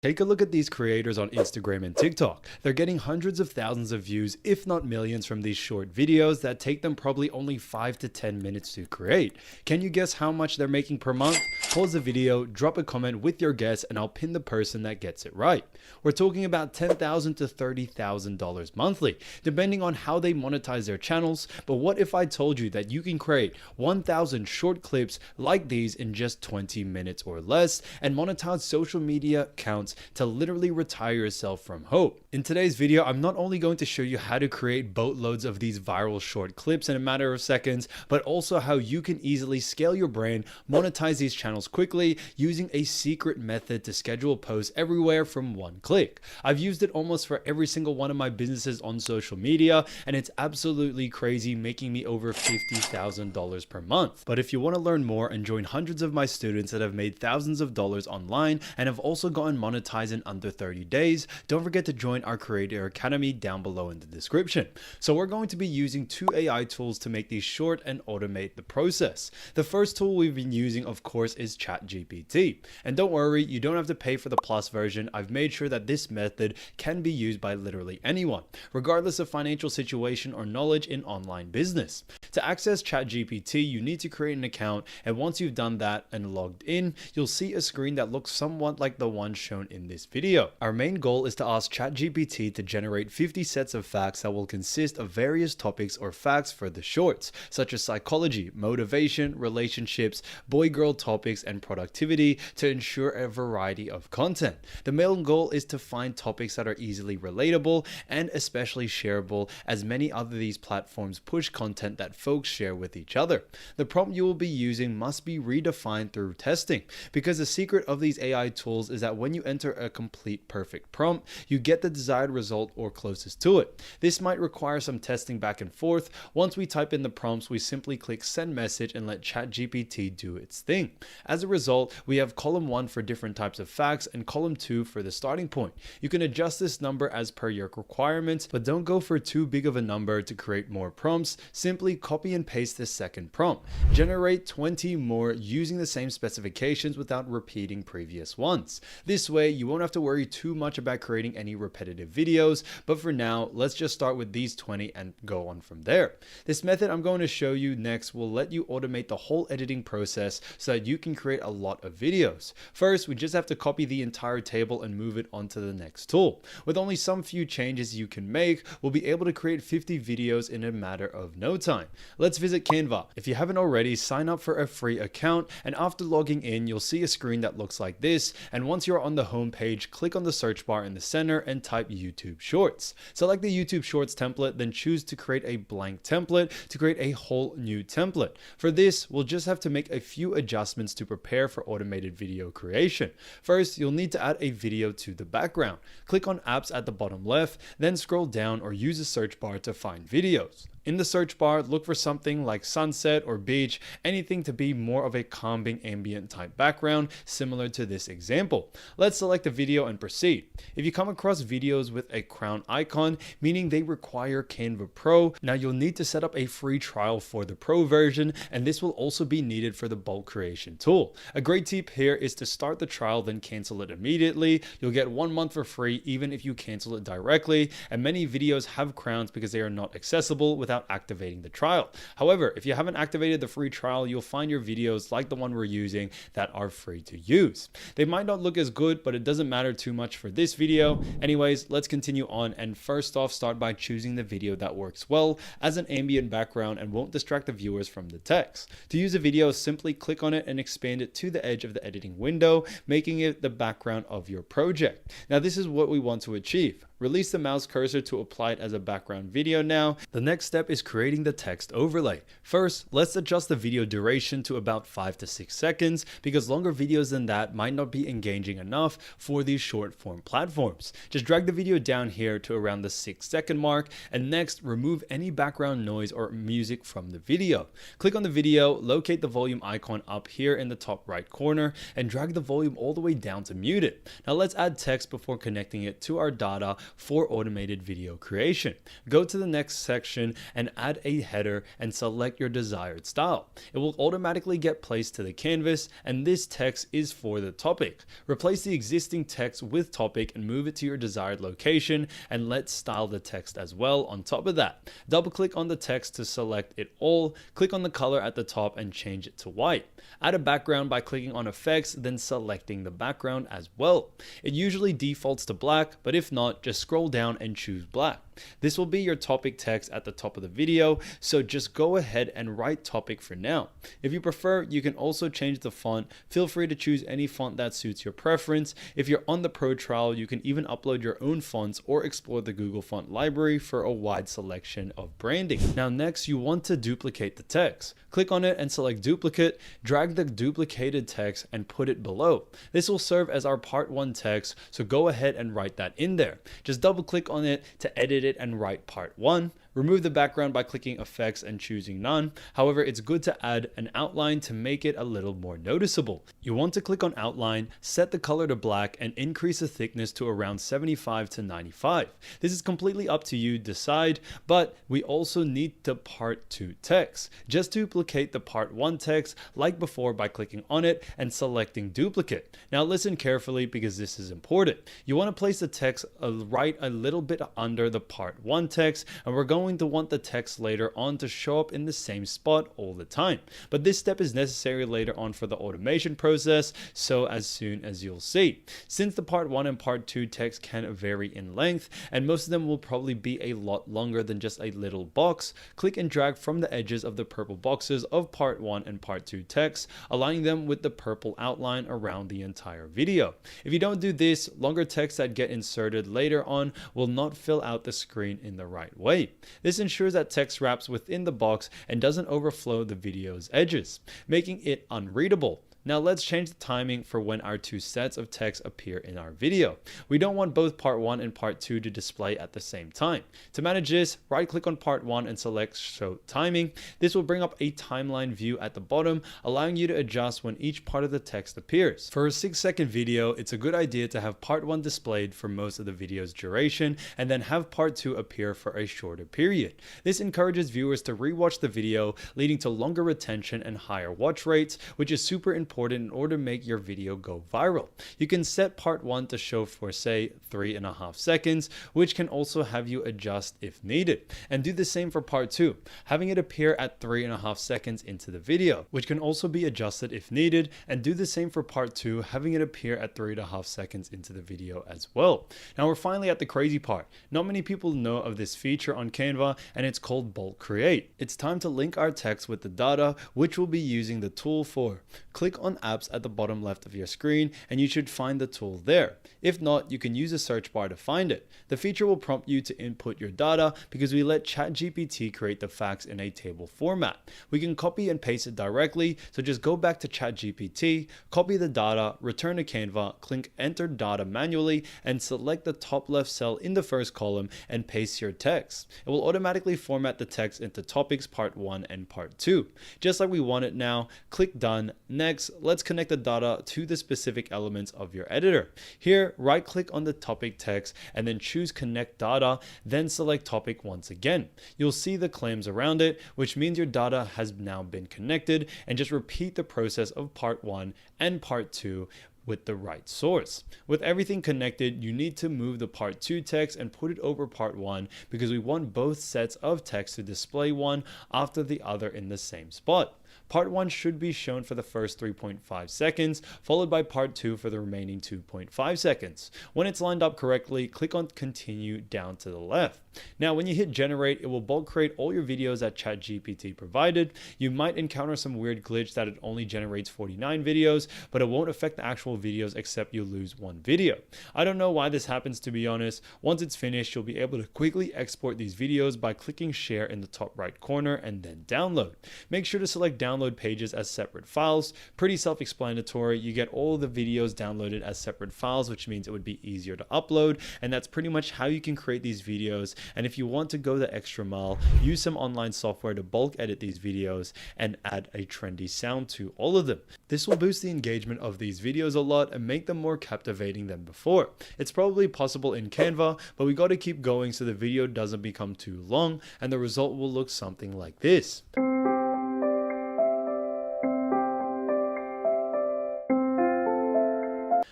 Take a look at these creators on Instagram and TikTok. They're getting hundreds of thousands of views, if not millions, from these short videos that take them probably only 5 to 10 minutes to create. Can you guess how much they're making per month? Pause the video, drop a comment with your guess, and I'll pin the person that gets it right. We're talking about $10,000 to $30,000 monthly, depending on how they monetize their channels. But what if I told you that you can create 1,000 short clips like these in just 20 minutes or less and monetize social media accounts to literally retire yourself from hope? In today's video, I'm not only going to show you how to create boatloads of these viral short clips in a matter of seconds, but also how you can easily scale your brand, monetize these channels quickly using a secret method to schedule posts everywhere from one click. I've used it almost for every single one of my businesses on social media, and it's absolutely crazy, making me over $50,000 per month. But if you want to learn more and join hundreds of my students that have made thousands of dollars online and have also gotten monetized in under 30 days, don't forget to join our Creator Academy down below in the description. So we're going to be using two AI tools to make these short and automate the process. The first tool we've been using, of course, is ChatGPT. And don't worry, you don't have to pay for the plus version. I've made sure that this method can be used by literally anyone, regardless of financial situation or knowledge in online business. To access ChatGPT, you need to create an account, and once you've done that and logged in, you'll see a screen that looks somewhat like the one shown in this video. Our main goal is to ask ChatGPT to generate 50 sets of facts that will consist of various topics or facts for the shorts, such as psychology, motivation, relationships, boy-girl topics, and productivity, to ensure a variety of content. The main goal is to find topics that are easily relatable and especially shareable, as many of these platforms push content that folks share with each other. The prompt you will be using must be redefined through testing, because the secret of these AI tools is that when you enter a complete perfect prompt, you get the desired result or closest to it. This might require some testing back and forth. Once we type in the prompts, we simply click send message and let ChatGPT do its thing. As a result, we have column 1 for different types of facts and column 2 for the starting point. You can adjust this number as per your requirements, but don't go for too big of a number to create more prompts. Simply copy and paste the second prompt. Generate 20 more using the same specifications without repeating previous ones. This way, you won't have to worry too much about creating any repetitive videos, but for now, let's just start with these 20 and go on from there. This method I'm going to show you next will let you automate the whole editing process so that you can create a lot of videos. First, we just have to copy the entire table and move it onto the next tool. With only some few changes you can make, we'll be able to create 50 videos in a matter of no time. Let's visit Canva. If you haven't already, sign up for a free account, and after logging in, you'll see a screen that looks like this. And once you're on the home page, click on the search bar in the center and type YouTube Shorts. Select the YouTube Shorts template, then choose to create a blank template to create a whole new template. For this, we'll just have to make a few adjustments to prepare for automated video creation. First, you'll need to add a video to the background. Click on apps at the bottom left, then scroll down or use the search bar to find videos. In the search bar, look for something like sunset or beach, anything to be more of a calming ambient type background, similar to this example. Let's select the video and proceed. If you come across videos with a crown icon, meaning they require Canva Pro, now you'll need to set up a free trial for the Pro version, and this will also be needed for the bulk creation tool. A great tip here is to start the trial, then cancel it immediately. You'll get 1 month for free even if you cancel it directly, and many videos have crowns because they are not accessible without activating the trial. However, if you haven't activated the free trial, you'll find your videos like the one we're using that are free to use. They might not look as good, but it doesn't matter too much for this video. Anyways, let's continue on, and first off, start by choosing the video that works well as an ambient background and won't distract the viewers from the text. To use a video, simply click on it and expand it to the edge of the editing window, making it the background of your project. Now, this is what we want to achieve. Release the mouse cursor to apply it as a background video now. The next step is creating the text overlay. First, let's adjust the video duration to about 5 to 6 seconds, because longer videos than that might not be engaging enough for these short form platforms. Just drag the video down here to around the 6-second mark, and next, remove any background noise or music from the video. Click on the video, locate the volume icon up here in the top right corner, and drag the volume all the way down to mute it. Now let's add text before connecting it to our data for automated video creation. Go to the next section and add a header and select your desired style. It will automatically get placed to the canvas, and this text is for the topic. Replace the existing text with topic and move it to your desired location, and let's style the text as well on top of that. Double click on the text to select it all, click on the color at the top and change it to white. Add a background by clicking on effects, then selecting the background as well. It usually defaults to black, but if not, just scroll down and choose black. This will be your topic text at the top of the video, so just go ahead and write topic for now. If you prefer, you can also change the font. Feel free to choose any font that suits your preference. If you're on the pro trial, you can even upload your own fonts or explore the Google font library for a wide selection of branding. Now next, you want to duplicate the text. Click on it and select duplicate, drag the duplicated text and put it below. This will serve as our part 1 text, so go ahead and write that in there. Just double click on it to edit it and write part 1. Remove the background by clicking effects and choosing none. However, it's good to add an outline to make it a little more noticeable. You want to click on outline, set the color to black and increase the thickness to around 75 to 95. This is completely up to you, decide, but we also need the part 2 text. Just duplicate the part 1 text like before by clicking on it and selecting duplicate. Now listen carefully because this is important. You want to place the text right a little bit under the part 1 text, and we're going to want the text later on to show up in the same spot all the time. But this step is necessary later on for the automation process, so as soon as you'll see. Since the part 1 and part 2 text can vary in length, and most of them will probably be a lot longer than just a little box, click and drag from the edges of the purple boxes of part 1 and part 2 text, aligning them with the purple outline around the entire video. If you don't do this, longer text that get inserted later on will not fill out the screen in the right way. This ensures that text wraps within the box and doesn't overflow the video's edges, making it unreadable. Now let's change the timing for when our 2 sets of text appear in our video. We don't want both part 1 and part 2 to display at the same time. To manage this, right click on part 1 and select show timing. This will bring up a timeline view at the bottom, allowing you to adjust when each part of the text appears. For a 6-second video, it's a good idea to have part 1 displayed for most of the video's duration and then have part 2 appear for a shorter period. This encourages viewers to rewatch the video, leading to longer retention and higher watch rates, which is super important in order to make your video go viral. You can set part 1 to show for say 3.5 seconds, which can also have you adjust if needed, and do the same for part 2, having it appear at 3.5 seconds into the video, which can also be adjusted if needed, and do the same for part 2, having it appear at 3.5 seconds into the video as well. Now we're finally at the crazy part. Not many people know of this feature on Canva, and it's called bulk create. It's time to link our text with the data, which we'll be using the tool for. Click on apps at the bottom left of your screen and you should find the tool there. If not, you can use the search bar to find it. The feature will prompt you to input your data because we let ChatGPT create the facts in a table format. We can copy and paste it directly, so just go back to ChatGPT, copy the data, return to Canva, click enter data manually and select the top left cell in the first column and paste your text. It will automatically format the text into topics part 1 and part 2. Just like we want it now, click done. Next, let's connect the data to the specific elements of your editor. Here, right click on the topic text and then choose connect data, then select topic once again. You'll see the claims around it, which means your data has now been connected, and just repeat the process of part 1 and part 2 with the right source. With everything connected, you need to move the part 2 text and put it over part 1 because we want both sets of text to display one after the other in the same spot. Part 1 should be shown for the first 3.5 seconds, followed by part 2 for the remaining 2.5 seconds. When it's lined up correctly, click on continue down to the left. Now, when you hit generate, it will bulk create all your videos that ChatGPT provided. You might encounter some weird glitch that it only generates 49 videos, but it won't affect the actual videos except you lose one video. I don't know why this happens, to be honest. Once it's finished, you'll be able to quickly export these videos by clicking share in the top right corner and then download. Make sure to select download pages as separate files. Pretty self-explanatory. You get all the videos downloaded as separate files, which means it would be easier to upload, and that's pretty much how you can create these videos And if you want to go the extra mile, use some online software to bulk edit these videos and add a trendy sound to all of them. This will boost the engagement of these videos a lot and make them more captivating than before. It's probably possible in Canva, but we got to keep going so the video doesn't become too long and the result will look something like this.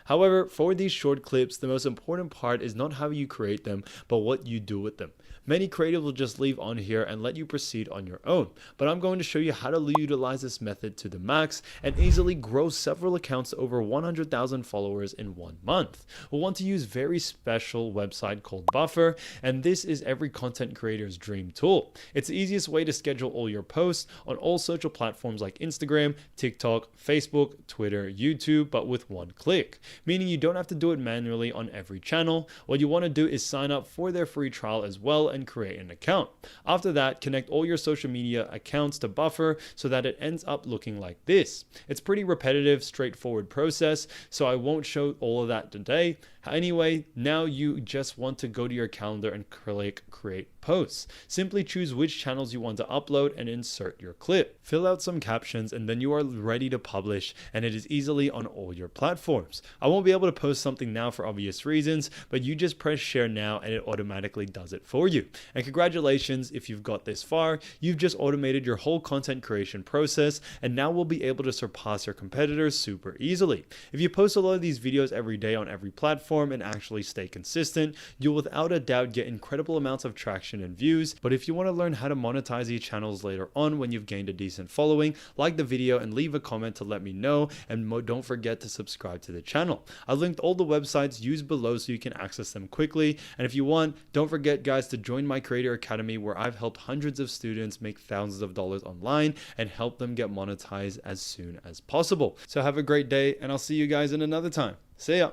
However, for these short clips, the most important part is not how you create them, but what you do with them. Many creators will just leave on here and let you proceed on your own, but I'm going to show you how to utilize this method to the max and easily grow several accounts to over 100,000 followers in 1 month. We'll want to use a very special website called Buffer, and this is every content creator's dream tool. It's the easiest way to schedule all your posts on all social platforms like Instagram, TikTok, Facebook, Twitter, YouTube, but with one click. Meaning you don't have to do it manually on every channel. What you want to do is sign up for their free trial as well and create an account. After that, connect all your social media accounts to Buffer so that it ends up looking like this. It's pretty repetitive, straightforward process, so I won't show all of that today. Anyway, now you just want to go to your calendar and click create posts. Simply choose which channels you want to upload and insert your clip. Fill out some captions and then you are ready to publish, and it is easily on all your platforms. I won't be able to post something now for obvious reasons, but you just press share now and it automatically does it for you. And congratulations, if you've got this far, you've just automated your whole content creation process and now will be able to surpass your competitors super easily. If you post a lot of these videos every day on every platform and actually stay consistent, you'll without a doubt get incredible amounts of traction and views. But if you want to learn how to monetize these channels later on when you've gained a decent following, like the video and leave a comment to let me know, and don't forget to subscribe to the channel. I've linked all the websites used below so you can access them quickly, and if you want, don't forget guys to join my Creator Academy where I've helped hundreds of students make thousands of dollars online and help them get monetized as soon as possible. So have a great day and I'll see you guys in another time. See ya.